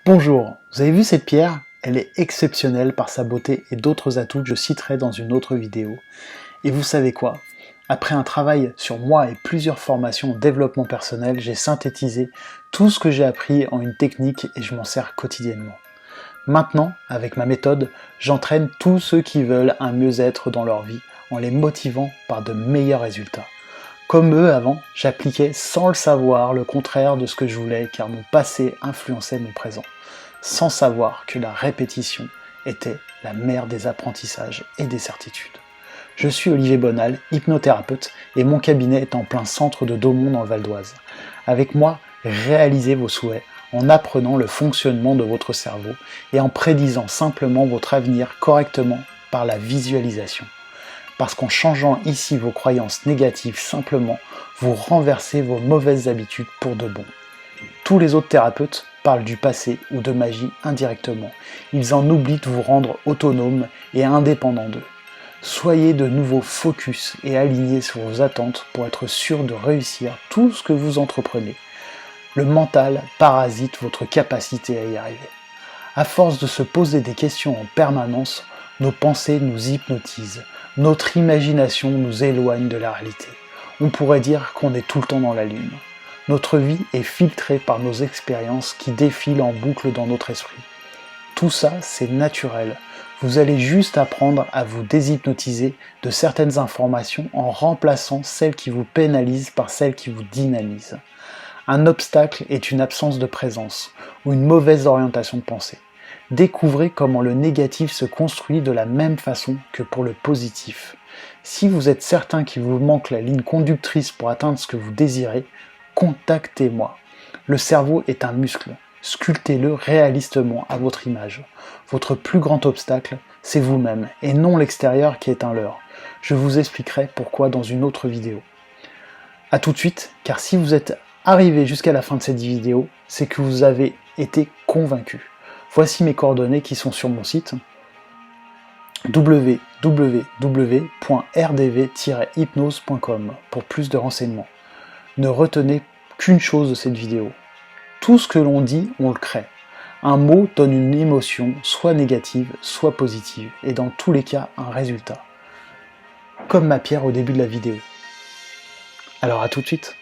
Bonjour, vous avez vu cette pierre? Elle est exceptionnelle par sa beauté et d'autres atouts que je citerai dans une autre vidéo. Et vous savez quoi? Après un travail sur moi et plusieurs formations en développement personnel, j'ai synthétisé tout ce que j'ai appris en une technique et je m'en sers quotidiennement. Maintenant, avec ma méthode, j'entraîne tous ceux qui veulent un mieux-être dans leur vie en les motivant par de meilleurs résultats. Comme eux avant, j'appliquais sans le savoir le contraire de ce que je voulais car mon passé influençait mon présent, sans savoir que la répétition était la mère des apprentissages et des certitudes. Je suis Olivier Bonal, hypnothérapeute, et mon cabinet est en plein centre de Daumont dans le Val d'Oise. Avec moi, réalisez vos souhaits en apprenant le fonctionnement de votre cerveau et en prédisant simplement votre avenir correctement par la visualisation. Parce qu'en changeant ici vos croyances négatives simplement, vous renversez vos mauvaises habitudes pour de bon. Tous les autres thérapeutes parlent du passé ou de magie indirectement. Ils en oublient de vous rendre autonome et indépendant d'eux. Soyez de nouveau focus et alignés sur vos attentes pour être sûr de réussir tout ce que vous entreprenez. Le mental parasite votre capacité à y arriver. À force de se poser des questions en permanence, nos pensées nous hypnotisent. Notre imagination nous éloigne de la réalité. On pourrait dire qu'on est tout le temps dans la lune. Notre vie est filtrée par nos expériences qui défilent en boucle dans notre esprit. Tout ça, c'est naturel. Vous allez juste apprendre à vous déshypnotiser de certaines informations en remplaçant celles qui vous pénalisent par celles qui vous dynamisent. Un obstacle est une absence de présence ou une mauvaise orientation de pensée. Découvrez comment le négatif se construit de la même façon que pour le positif. Si vous êtes certain qu'il vous manque la ligne conductrice pour atteindre ce que vous désirez, contactez-moi. Le cerveau est un muscle. Sculptez-le réalistement à votre image. Votre plus grand obstacle, c'est vous-même et non l'extérieur qui est un leurre. Je vous expliquerai pourquoi dans une autre vidéo. A tout de suite, car si vous êtes arrivé jusqu'à la fin de cette vidéo, c'est que vous avez été convaincu. Voici mes coordonnées qui sont sur mon site www.rdv-hypnose.com pour plus de renseignements. Ne retenez qu'une chose de cette vidéo. Tout ce que l'on dit, on le crée. Un mot donne une émotion, soit négative, soit positive, et dans tous les cas, un résultat. Comme ma pierre au début de la vidéo. Alors à tout de suite.